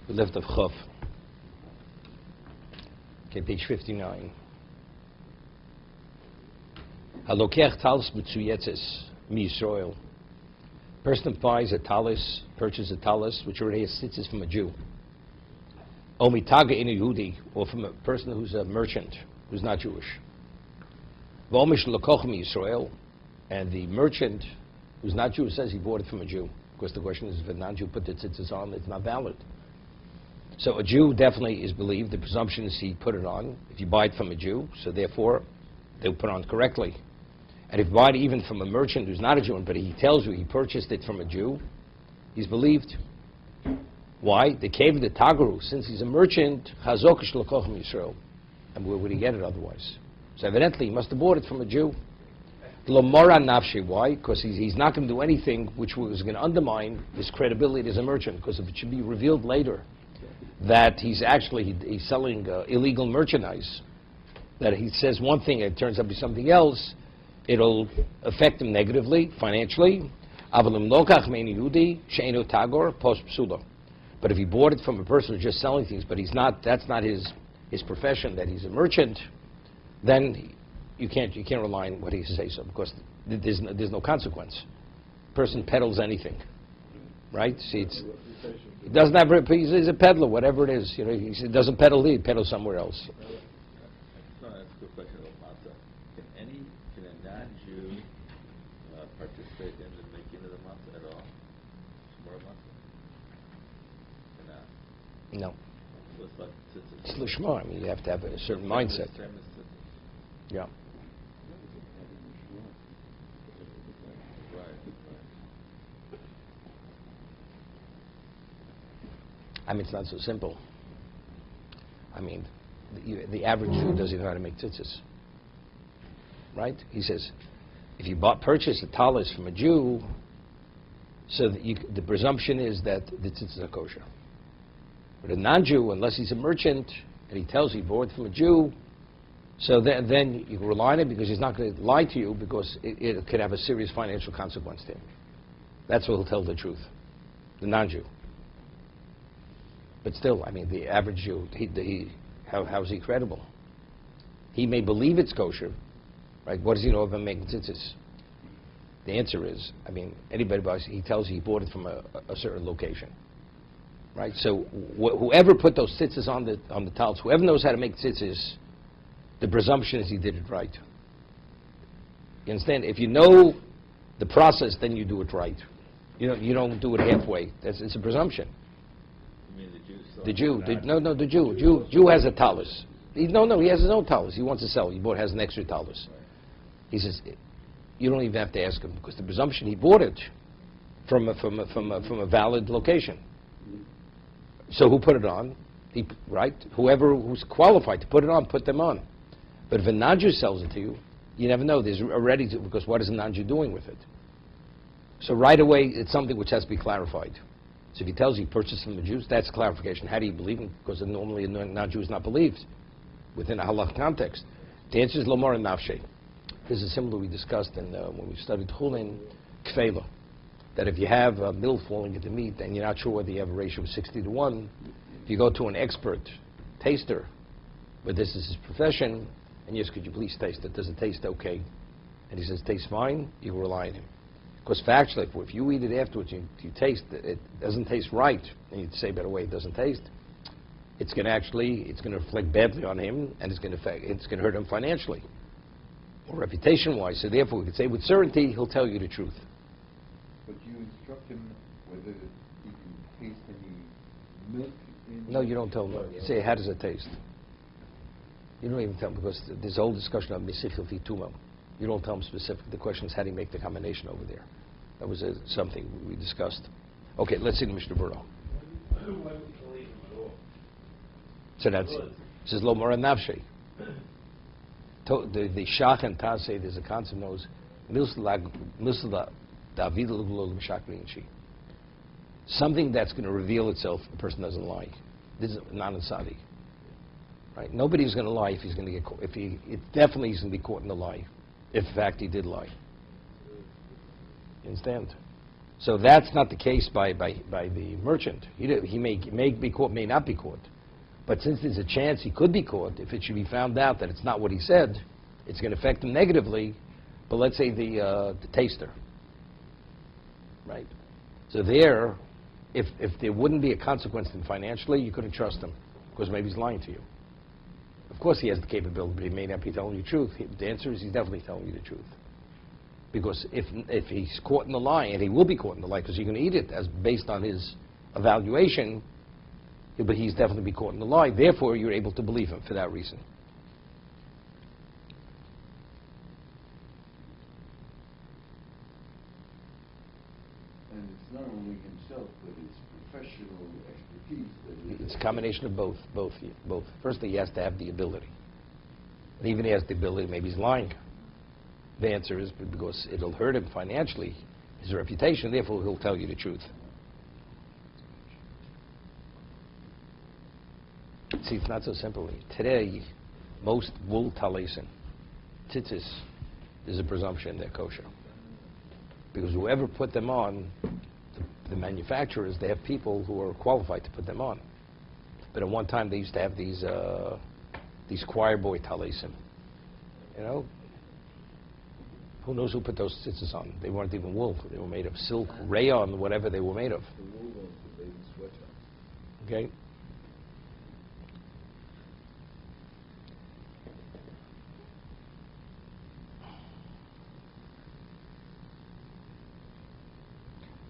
We left of Chav. Okay, page 59. Halokech talis b'tzuyetzes mi-Yisrael. Person buys a talis, purchases a talis, which already has tzitzis from a Jew. O mitaga in a Yehudi, or from a person who's a merchant, who's not Jewish. V'omish l'koch mi-Yisrael, and the merchant who's not Jewish says he bought it from a Jew. Of course, the question is, if a non-Jew put the tzitzis on, it's not valid. So a Jew definitely is believed. The presumption is he put it on. If you buy it from a Jew, so therefore they'll put it on correctly. And if you buy it even from a merchant who's not a Jew, but he tells you he purchased it from a Jew, he's believed. Why? The cave of the Tagaru, since he's a merchant, Chazokish L'kochim Yisrael. And where would he get it otherwise? So evidently he must have bought it from a Jew. L'mora nafshi, why? Because he's not going to do anything which was going to undermine his credibility as a merchant, because if it should be revealed later that he's selling illegal merchandise, that he says one thing and it turns out to be something else, it'll affect him negatively, financially. But if he bought it from a person who's just selling things, but that's not his profession, that he's a merchant, then you can't rely on what he says, so because there's no consequence. Person peddles anything, right? See, he doesn't have. He's a peddler, whatever it is. He doesn't peddle. He peddles somewhere else. That's a good question about matzah. Can a non-Jew participate in the making of the matzah at all? Shmor matzah? No. So it's like It's l'shma. I mean, you have to have a certain mindset. Yeah. I mean, it's not so simple. I mean, the average Jew doesn't know how to make tzitzis, right? He says, if you purchase a talis from a Jew, so that the presumption is that the tzitzis are kosher. But a non-Jew, unless he's a merchant and he tells you he bought it from a Jew, so then you can rely on it because he's not going to lie to you because it could have a serious financial consequence to him. That's what he'll tell the truth, the non-Jew. But still, I mean, the average Jew, how is he credible? He may believe it's kosher, right? What does he know about making tzitzis? The answer is, I mean, anybody buys, he tells you he bought it from a certain location, right? So whoever put those tzitzis on the talis, whoever knows how to make tzitzis, the presumption is he did it right. You understand? If you know the process, then you do it right. You don't do it halfway. It's a presumption. You mean the Jew? The Jew has a talis. He has his own talis. He wants to sell. He has an extra talis. Right. He says, you don't even have to ask him because the presumption he bought it from a valid location. So who put it on? Right? Whoever who's qualified to put it on, put them on. But if a non-Jew sells it to you, you never know. There's already because what is a non-Jew doing with it? So right away, it's something which has to be clarified. So if he tells you he purchased from the Jews, that's clarification. How do you believe him? Because normally a non-Jew is not believed within a halach context. The answer is lomar and nafshe. This is similar we discussed when we studied chulin kfela. That if you have milk falling into meat and you're not sure whether you have a ratio of 60-1, if you go to an expert taster, but this is his profession, and yes, could you please taste it? Does it taste okay? And he says, tastes fine, you can rely on him. Because factually, if you eat it afterwards, you taste it doesn't taste right, and you say, by the way, it doesn't taste, it's going to reflect badly on him, and it's going to hurt him financially, or reputation-wise. So therefore, we could say with certainty, he'll tell you the truth. But you instruct him whether he can taste any milk in... No, you don't tell him. You say, how does it taste? You don't even tell him, because there's a whole discussion of misichel v'tumo. You don't tell him specifically. The question is, how do you make the combination over there? That was something we discussed. Okay, let's see the Mishna Berura. So that's it. It says, lo mora nafshe. The Shach and Taz say there's a concept known as something that's going to reveal itself if a person doesn't lie. This is not a tzaddik. Right? Nobody's going to lie if he's going to get caught. It definitely he's going to be caught in the lie. If in fact he did lie. You understand? So that's not the case by the merchant. He may be caught, may not be caught. But since there's a chance he could be caught, if it should be found out that it's not what he said, it's going to affect him negatively. But let's say the taster, right? So there, if there wouldn't be a consequence to him financially, you couldn't trust him because maybe he's lying to you. Of course he has the capability, but he may not be telling you the truth. The answer is he's definitely telling you the truth. Because if he's caught in the lie, and he will be caught in the lie because you're going to eat it as based on his evaluation, but he's definitely be caught in the lie. Therefore, you're able to believe him for that reason. And it's not only himself, but his professional expertise. It's a combination of both. Firstly, he has to have the ability. And even if he has the ability, maybe he's lying. The answer is because it'll hurt him financially, his reputation, therefore he'll tell you the truth. See, it's not so simple. Today, most wool talisim, tzitzis, there's a presumption they're kosher. Because whoever put them on, the manufacturers, they have people who are qualified to put them on. But at one time they used to have these choir boy talisim. You know? Who knows who put those tzitzis on? They weren't even wool. They were made of silk, rayon, whatever they were made of. The wool ones, the baby sweatshirts. Okay?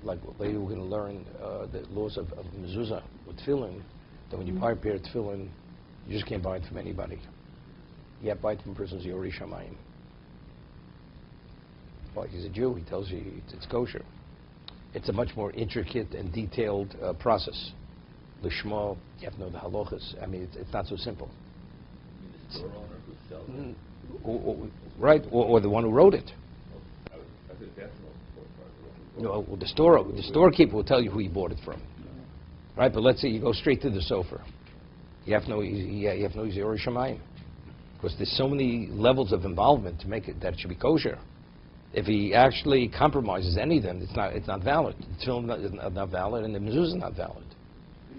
Like later we're going to learn the laws of mezuzah with tefillin, that when you buy a pair of tefillin, you just can't buy it from anybody. You have to buy it from a person's Yorei Shamayim. Well, he's a Jew, he tells you it's kosher. It's a much more intricate and detailed process. Lishma, you have to know the halachas. I mean, it's not so simple. You mean the store owner who sells it? Right, or the one who wrote it. I think that's the most important part. No, well, the storekeeper will tell you who he bought it from. Right, but let's say you go straight to the sofer. You have to know he's Yorei Shamayim. Because there's so many levels of involvement to make it that it should be kosher. If he actually compromises any of them, it's not valid. The film is not valid, and the mezuzah is not valid.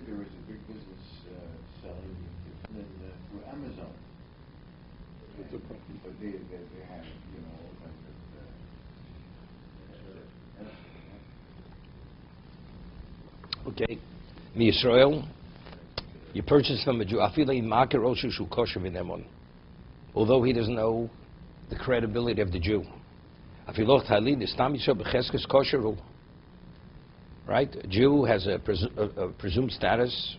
There was a big business selling tefillin through Amazon. But they have, you know, all kinds of... Okay. Yisrael, you purchase from a Jew. Although he doesn't know the credibility of the Jew. Right? A Jew has a presumed status.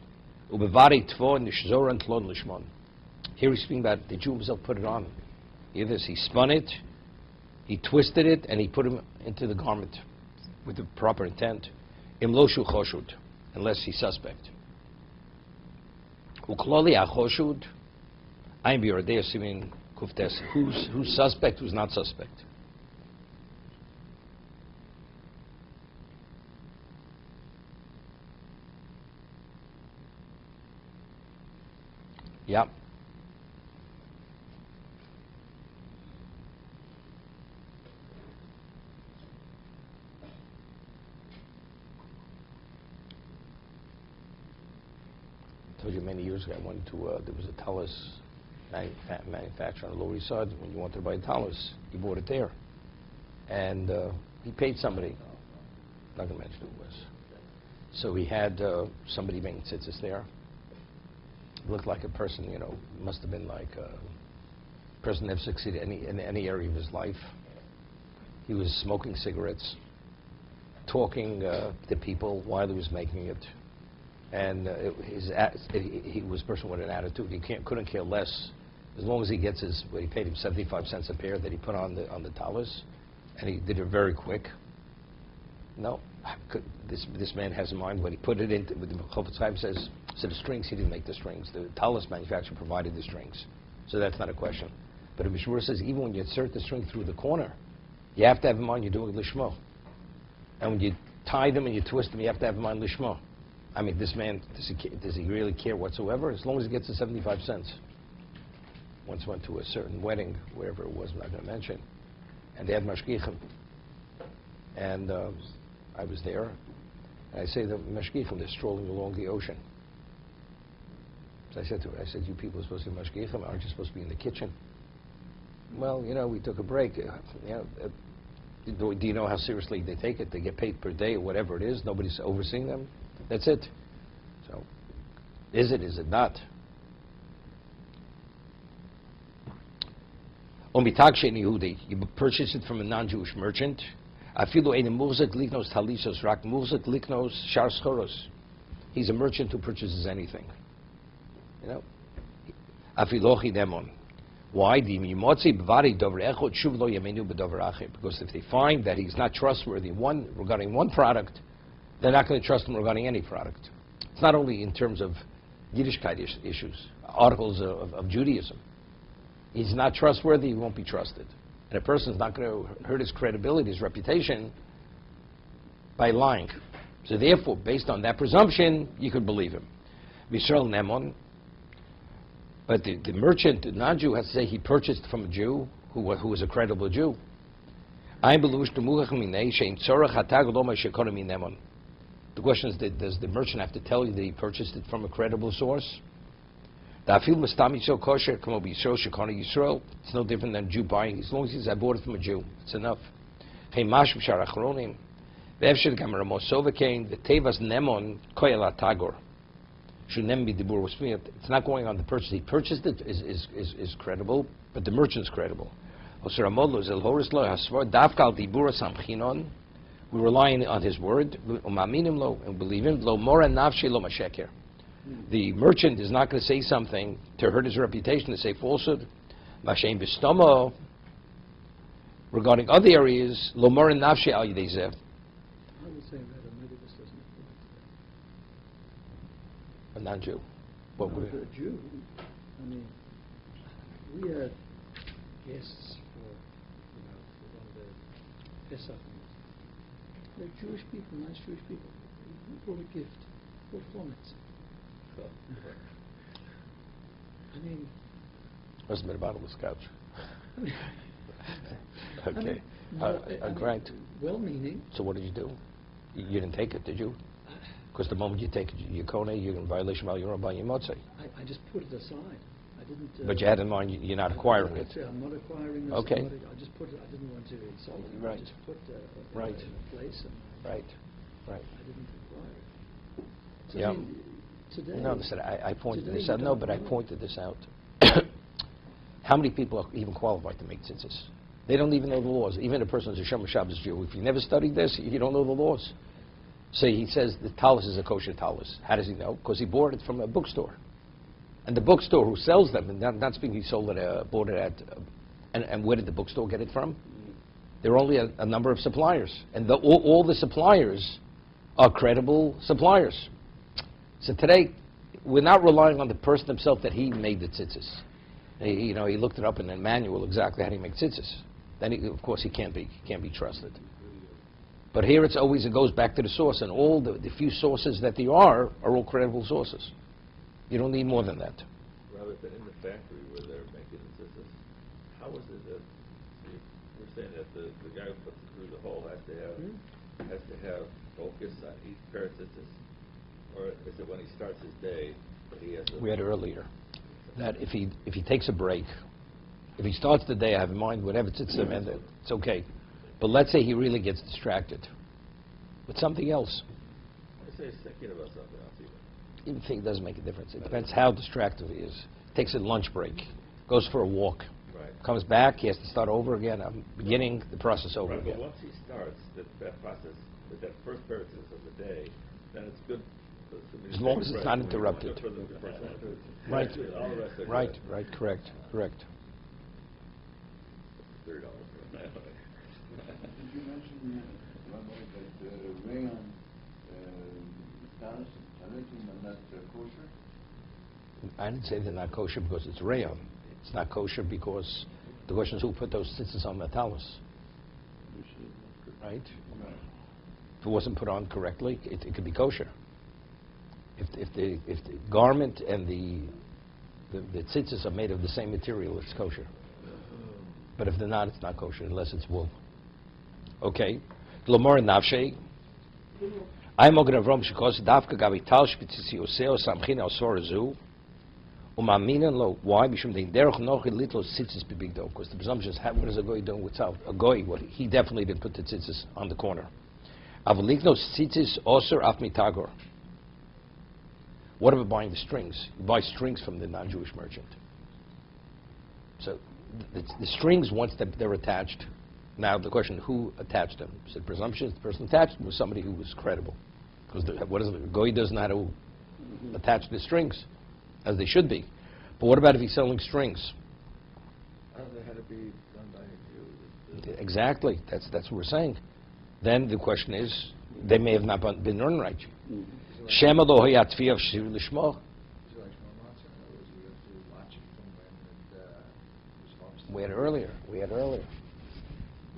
Here he's speaking about the Jew himself put it on. Either he spun it, he twisted it, and he put him into the garment with the proper intent. Unless he's suspect. Who's suspect, who's not suspect? Yeah. I told you many years ago I went to, there was a talus manufacturer on the Lower East Side. When you wanted to buy a talus, you bought it there. And he paid somebody, not going to mention who it was. So he had somebody making tzitzis there. Looked like a person, you know, must have been like a person that succeeded in any area of his life. He was smoking cigarettes, talking to people while he was making it. And he was a person with an attitude. He couldn't care less. As long as he gets he paid him 75 cents a pair that he put on the talus, and he did it very quick. No, this man has in mind when he put it into, the Chofetz Chaim says, so the strings, he didn't make the strings. The talus manufacturer provided the strings. So that's not a question. But the Mishna Berura says, even when you insert the string through the corner, you have to have in mind you're doing lishmo. And when you tie them and you twist them, you have to have in mind lishmo. I mean, this man, does he really care whatsoever? As long as he gets the 75 cents. Once went to a certain wedding, wherever it was, I'm not going to mention, and they had mashgichim. And I was there, and I say the mashgichim, they're strolling along the ocean. So I said to her, you people are supposed to be mashgichim, aren't you supposed to be in the kitchen? Well, we took a break. Do you know how seriously they take it? They get paid per day or whatever it is. Nobody's overseeing them. That's it. So, is it not? You purchase it from a non-Jewish merchant. He's a merchant who purchases anything. Why? Because if they find that he's not trustworthy regarding one product, they're not going to trust him regarding any product. It's not only in terms of Yiddishkeit issues, articles of Judaism. He's not trustworthy, he won't be trusted. And a person's not going to hurt his credibility, his reputation, by lying. So therefore, based on that presumption, you could believe him. Mishral Nemon. But the merchant, the non-Jew, has to say he purchased from a Jew who was a credible Jew. The question is, does the merchant have to tell you that he purchased it from a credible source? It's no different than a Jew buying. As long as he says, I bought it from a Jew, it's enough. It's not going on the purchase. He purchased it is credible, but the merchant's credible. We're relying on his word and believe him. The merchant is not going to say something to hurt his reputation, to say falsehood. Regarding other areas, I would say that, or maybe this doesn't apply. a non-Jew. What would a Jew? I mean, we had guests for one of the Pesach meals. They're Jewish people, nice Jewish people. We brought a gift, brought florets. I mean, Must have been a bottle of scotch. Okay. I mean, Grant. Well-meaning. So what did you do? You didn't take it, did you? Because the moment you take it, you're in violation of your motzei. I just put it aside. I didn't. But you had in mind you're not acquiring it. I'm not acquiring this. Okay. I just put it. I didn't want to insult it. Right. I just put Right. in a place. And Right. I didn't acquire it. So Yeah. I mean, today. No, listen, I pointed today this you out. No, don't but I know. pointed this out. How many people are even qualified to make tzitzis? They don't even know the laws. Even a person who's a Shomer Shabbos Jew, if you never studied this, you don't know the laws. So he says the talus is a kosher talus. How does he know? Because he bought it from a bookstore. And the bookstore who sells them, and not speaking he sold it, bought it at, and where did the bookstore get it from? There are only a number of suppliers. And all the suppliers are credible suppliers. So today, we're not relying on the person himself that he made the tzitzis. He looked it up in the manual exactly how to make tzitzis. Then, of course, he can't be trusted. But here it goes back to the source, and all the few sources that there are all credible sources. You don't need more than that. Robert, but in the factory where they're making the tzitzis, how is it that you're saying that the guy who puts it through the hole has to have focus on each pair of tzitzis, or is it when he starts his day that he has? We had earlier that if he takes a break, if he starts the day, I have in mind whatever tzitzis and it's okay. But let's say he really gets distracted with something else. I say he's thinking about something else even. Even think it doesn't make a difference. It depends how distracted he is. Takes a lunch break, goes for a walk, Right. comes back, he has to start over again. I'm beginning the process over Right, but again. once he starts that process with that first pair of tzitzis of the day, then it's good. As long as it's not interrupted. Right. All the rest are Right, good. right, correct. $30. Did you mention, Rabbi, that rayon talus are not kosher? I didn't say they're not kosher because it's rayon. It's not kosher because the question is who put those tzitzis on the talus, right? If it wasn't put on correctly, it could be kosher. If the garment and the tzitzis are made of the same material, it's kosher. But if they're not, it's not kosher unless it's wool. Okay. L'mor nafshei, I'm going to Avram because Davka Gavital Spitzisi Oseo Samchina Osorazu. Lo. Why? Because the presumption is, what is a goy doing without a goy? What he definitely didn't put the tzitzis on the corner. Tzitzis osur af mitagor. What about buying the strings? You buy strings from the non-Jewish merchant. So the strings, once they're attached, now the question: who attached them? So the presumption is the person attached them was somebody who was credible, because what is it? A goy doesn't know how to attach the strings, as they should be. But what about if he's selling strings? They had to be done by a Jew. Exactly. That's what we're saying. Then the question is, they may have not been earned right. Shema lo hayatvi of shir lishmo. We had earlier.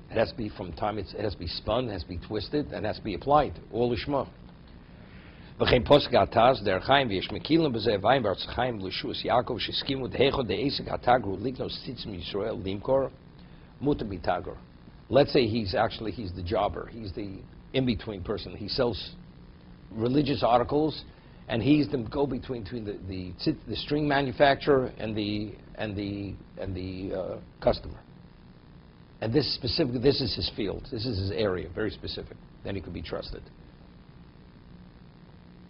It has to be from time. It has to be spun. It has to be twisted, and it has to be applied. All lishmo. וכן פוסק התז, דרך חיים, ויש מקילם בזה, ויים בארץ חיים לשוס יעקב, שהסכימו דהיכו דעסק התגרו, לקנות ציץ מישראל, למכור, מותר מתגר. Let's say he's the jobber, he's the in-between person. He sells religious articles, and he's the go-between between the string manufacturer and the customer. And this is his field, this is his area, very specific. Then he could be trusted.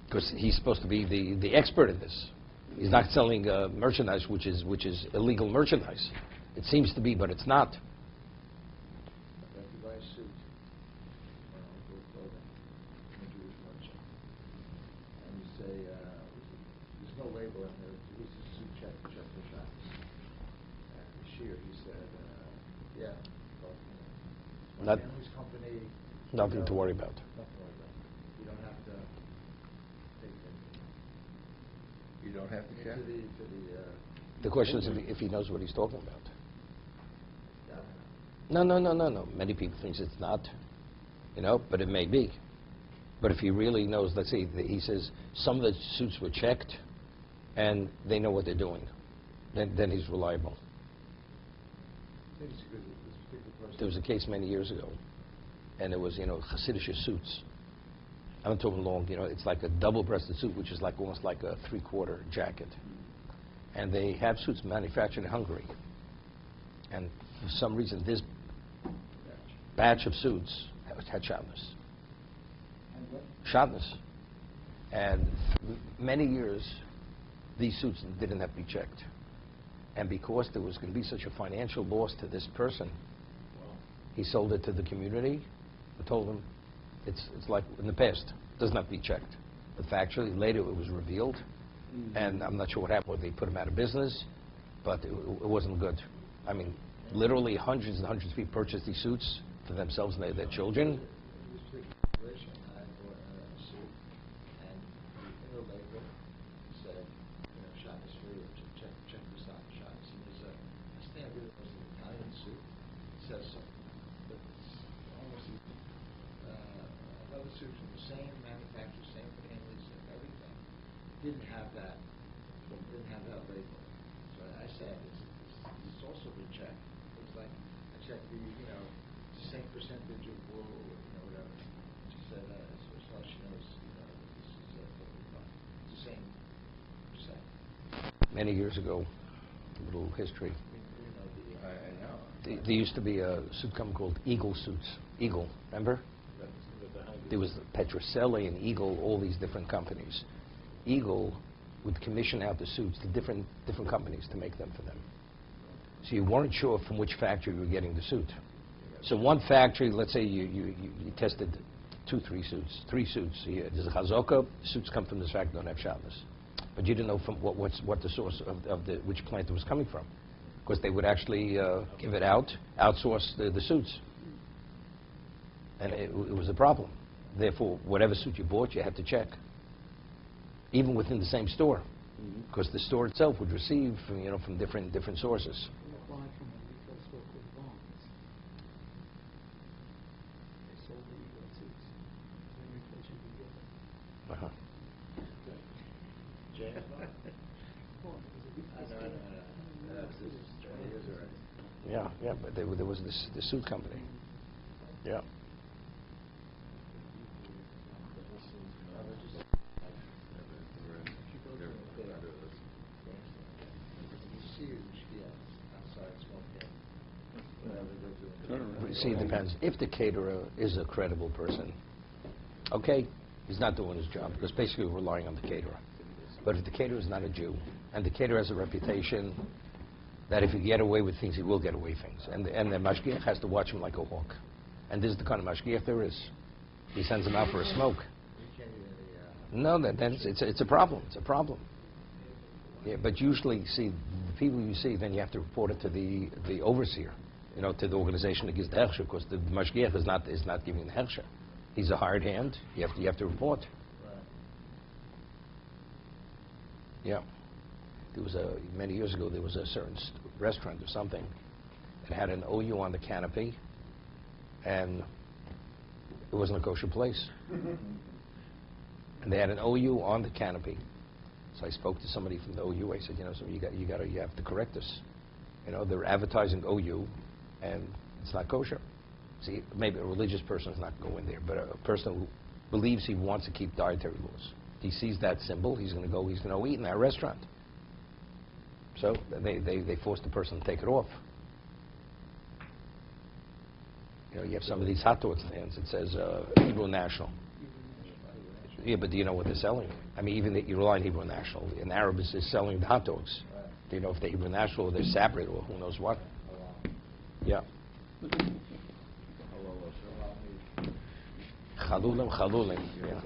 Because he's supposed to be the expert in this. He's not selling merchandise which is illegal merchandise. It seems to be, but it's not. If you buy a suit or clothing from a Jewish merchant, and you say there's no label in there, this is a suit check for shop. And the shear, he said, yeah, but my family's company. Nothing to worry about. Nothing to worry about. You don't have to. You don't have to check? The question is if he knows what he's talking about. No. Many people think it's not, but it may be. But if he really knows, let's say he says some of the suits were checked, and they know what they're doing, then he's reliable. There was a case many years ago, and it was Hasidic suits. I'm talking long, it's like a double-breasted suit, which is like almost like a three-quarter jacket. And they have suits manufactured in Hungary. And for some reason, this batch of suits had shatnez. Shatnez. And many years, these suits didn't have to be checked. And because there was going to be such a financial loss to this person, he sold it to the community. I told him, it's like in the past, it doesn't have to be checked. But factually, later it was revealed, and I'm not sure what happened, whether they put him out of business, but it wasn't good. I mean, literally hundreds and hundreds of people purchased these suits for themselves and their children. I bought a suit, and in the label said, shop is free, check this out, shops. And there's a standard, there's an Italian suit, it says so. But it's almost another suit from the same manufacturer, same families, and everything, didn't have that label. So I said, it's also been checked. It was like, I checked the same percentage of wool, whatever. She said, as far as she knows, this is totally fine. It's the same percent. Many years ago, a little history. I know. There used to be a suit company called Eagle Suits. Eagle, remember? There was Petrocelli and Eagle, all these different companies. Eagle would commission out the suits to different companies to make them for them. So you weren't sure from which factory you were getting the suit. So one factory, let's say you tested three suits. There's a Chazaka, suits come from this factory, don't have Shabbos. But you didn't know from what the source of which plant it was coming from. Because they would actually give it out, outsource the suits. And it was a problem. Therefore, whatever suit you bought, you had to check. Even within the same store. Because the store itself would receive from different sources. Buy from a retail store called Barnes. They sold the Eagle suits. Every place you could get them. Uh-huh. James Bond? Well, it was a big I know. This is 20 years already. Yeah, but there was this suit company. Yeah. See, it depends. If the caterer is a credible person, okay, he's not doing his job because basically we're relying on the caterer. But if the caterer is not a Jew, and the caterer has a reputation that if he get away with things, he will get away with things, and the mashgiach has to watch him like a hawk. And this is the kind of mashgiach there is. He sends him out for a smoke. No, then it's a problem. It's a problem. Yeah, but usually, see, the people you see, then you have to report it to the overseer, to the organization that gives the hechsher, because the mashgiach is not giving the hechsher. He's a hired hand. You have to report. Right. Yeah. There was many years ago, there was a certain restaurant or something that had an OU on the canopy, and it wasn't a kosher place. And they had an OU on the canopy. So I spoke to somebody from the OU. I said, so you have to correct this. They're advertising OU, and it's not kosher. See, maybe a religious person is not going there, but a person who believes he wants to keep dietary laws. He sees that symbol, he's going to eat in that restaurant. So they force the person to take it off. You have some of these hot dog stands. It says Hebrew National. Yeah, but do you know what they're selling? I mean, even you rely on Hebrew National. In Arab, is selling the hot dogs. Do you know if they're Hebrew National or they're separate or who knows what? Yeah. Chalulim. Yeah.